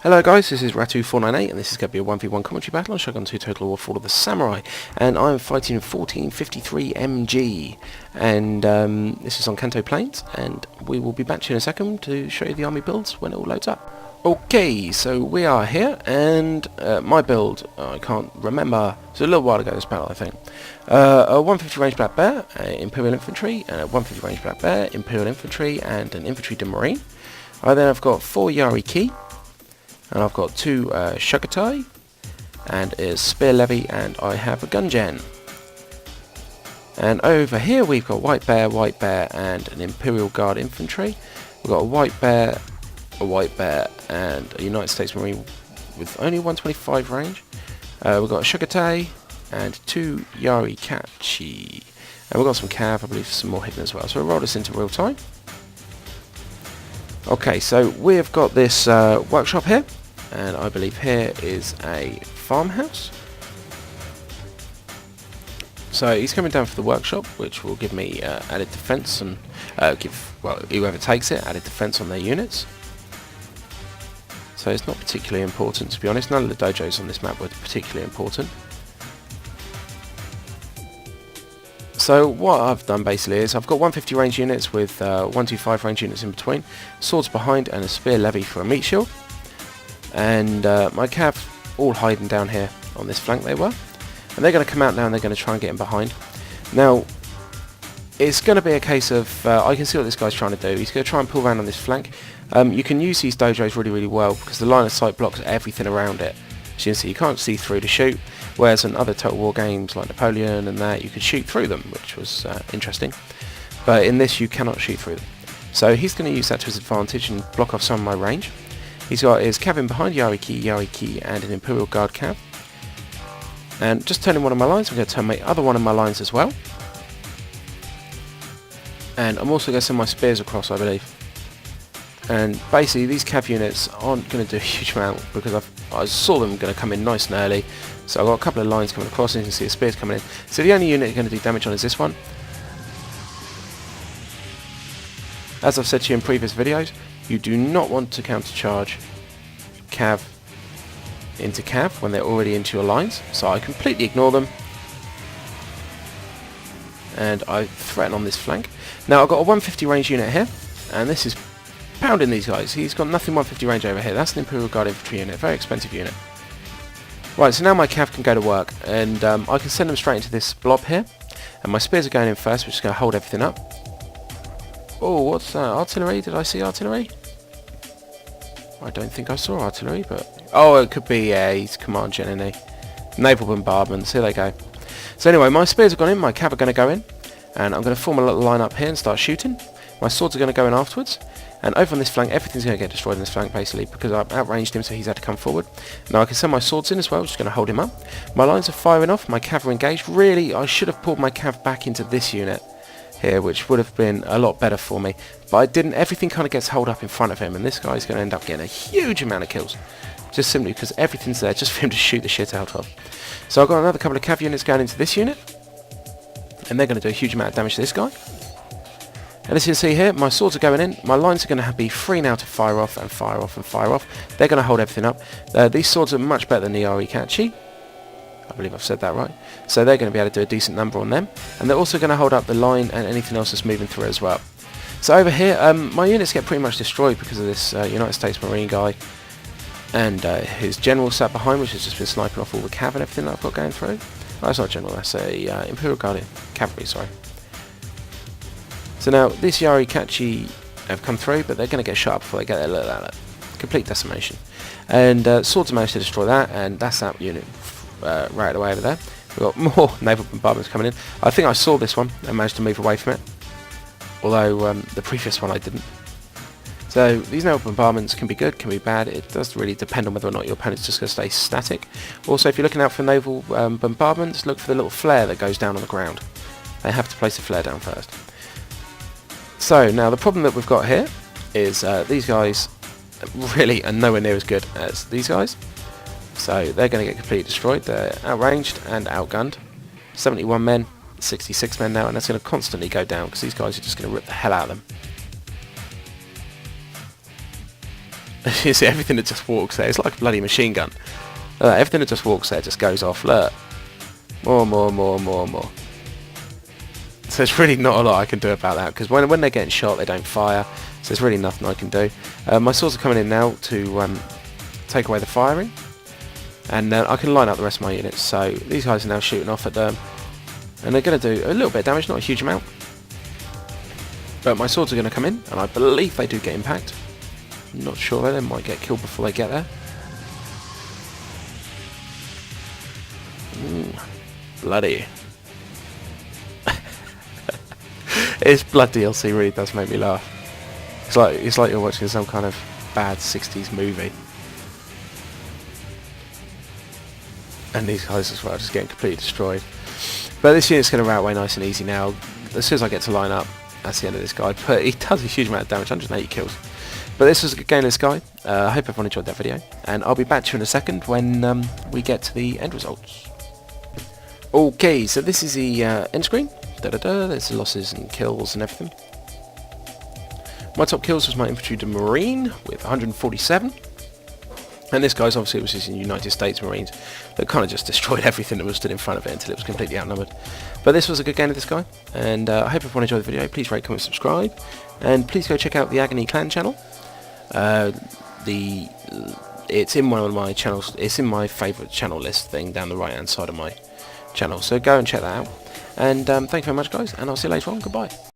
Hello guys, this is Ratu498 and this is going to be a 1v1 commentary battle on Shogun 2 Total War Fall of the Samurai, and I'm fighting 1453 MG, and this is on Kanto Plains, and we will be back to you in a second to show you the army builds when it all loads up. Okay, so we are here, and my build, I can't remember, it's a little while ago this battle I think. A 150 range Black Bear, Imperial Infantry, and a 150 range Black Bear, Imperial Infantry, and an Infantry de Marine. I then have got 4 Yari Ki, and I've got 2 Shogun, and a Spear Levy, and I have a Gun Gen. And over here we've got White Bear, and an Imperial Guard Infantry. We've got a White Bear, and a United States Marine with only 125 range. We've got a Shogun, and 2 Yari Kachi. And we've got some Cav, I believe some more hidden as well. So we'll roll this into real time. Okay, so we have got this workshop here, and I believe here is a farmhouse. So he's coming down for the workshop, which will give me added defense and whoever takes it added defense on their units. So it's not particularly important, to be honest. None of the dojos on this map were particularly important. So what I've done basically is I've got 150 range units with 125 range units in between, swords behind, and a spear levy for a meat shield. And my cav all hiding down here on this flank they were. And they're going to come out now and they're going to try and get in behind. Now, it's going to be a case of, I can see what this guy's trying to do. He's going to try and pull around on this flank. You can use these dojos really well because the line of sight blocks everything around it. As you can see, you can't see through to shoot, whereas in other Total War games like Napoleon and that, you could shoot through them, which was interesting. But in this, you cannot shoot through them. So he's going to use that to his advantage and block off some of my range. He's got his cav in behind, Yari Ki, and an Imperial Guard cav. And just turning one of my lines, I'm going to turn my other one of my lines as well. And I'm also going to send my spears across, I believe. And basically these cav units aren't going to do a huge amount because I saw them going to come in nice and early. So I've got a couple of lines coming across and you can see the spears coming in. So the only unit you're going to do damage on is this one. As I've said to you in previous videos, you do not want to countercharge cav into cav when they're already into your lines. So I completely ignore them. And I threaten on this flank. Now I've got a 150 range unit here, and this is pounding these guys. He's got nothing 150 range over here. That's an Imperial Guard Infantry unit, very expensive unit. Right, so now my cav can go to work, and I can send them straight into this blob here. And my spears are going in first, which is going to hold everything up. Oh, what's that? Artillery? Did I see artillery? I don't think I saw artillery, but... oh, it could be a command gen, isn't he? Naval bombardments, here they go. So anyway, my spears have gone in, my cav are going to go in. And I'm going to form a little line up here and start shooting. My swords are going to go in afterwards. And over on this flank, everything's going to get destroyed on this flank, basically, because I've outranged him, so he's had to come forward. Now I can send my swords in as well, which is going to hold him up. My lines are firing off, my cav are engaged. Really, I should have pulled my cav back into this unit here, which would have been a lot better for me. But I didn't. Everything kind of gets held up in front of him, and this guy's going to end up getting a huge amount of kills. Just simply because everything's there, just for him to shoot the shit out of. So I've got another couple of cav units going into this unit. And they're going to do a huge amount of damage to this guy. And as you can see here, my swords are going in. My lines are going to be free now to fire off and fire off and fire off. They're going to hold everything up. These swords are much better than the Yari Kachi. I believe I've said that right. So they're going to be able to do a decent number on them. And they're also going to hold up the line and anything else that's moving through as well. So over here, my units get pretty much destroyed because of this United States Marine guy. And his general sat behind, which has just been sniping off all the cav and everything that I've got going through. Oh, that's not general, that's a Imperial Guard cavalry, sorry. So now, this Yari Kachi have come through, but they're going to get shot up before they get there. Look at that. Complete decimation. And swords have managed to destroy that, and that's that unit right away over there. We've got more naval bombardments coming in. I think I saw this one and managed to move away from it. Although, the previous one I didn't. So these naval bombardments can be good, can be bad. It does really depend on whether or not your opponent's just going to stay static. Also, if you're looking out for naval bombardments, look for the little flare that goes down on the ground. They have to place a flare down first. So now the problem that we've got here is these guys really are nowhere near as good as these guys. So they're going to get completely destroyed. They're outranged and outgunned. 71 men, 66 men now, and that's going to constantly go down because these guys are just going to rip the hell out of them. You see everything that just walks there. It's like a bloody machine gun. Everything that just walks there just goes off. Look. More. So there's really not a lot I can do about that, because when they're getting shot, they don't fire. So there's really nothing I can do. My swords are coming in now to take away the firing. And I can line up the rest of my units. So these guys are now shooting off at them. And they're going to do a little bit of damage, not a huge amount. But my swords are going to come in, and I believe they do get impact. I'm not sure though, they might get killed before they get there. Bloody. It's blood DLC really does make me laugh. It's like you're watching some kind of bad 60s movie. And these guys as well are just getting completely destroyed. But this unit's going to rout away nice and easy now. As soon as I get to line up, that's the end of this guy. But he does a huge amount of damage, 180 kills. But this was a good game of this guy. I hope everyone enjoyed that video. And I'll be back to you in a second when we get to the end results. Okay, so this is the end screen. There's the losses and kills and everything. My top kills was my infantry marine with 147. And this guy's obviously was his United States Marines that kind of just destroyed everything that was stood in front of it until it was completely outnumbered. But this was a good game of this guy, and I hope everyone enjoyed the video. Please rate, comment, subscribe, and please go check out the Agony Clan channel. It's in one of my channels. It's in my favourite channel list thing down the right hand side of my channel. So go and check that out. And thank you very much, guys, and I'll see you later on. Goodbye.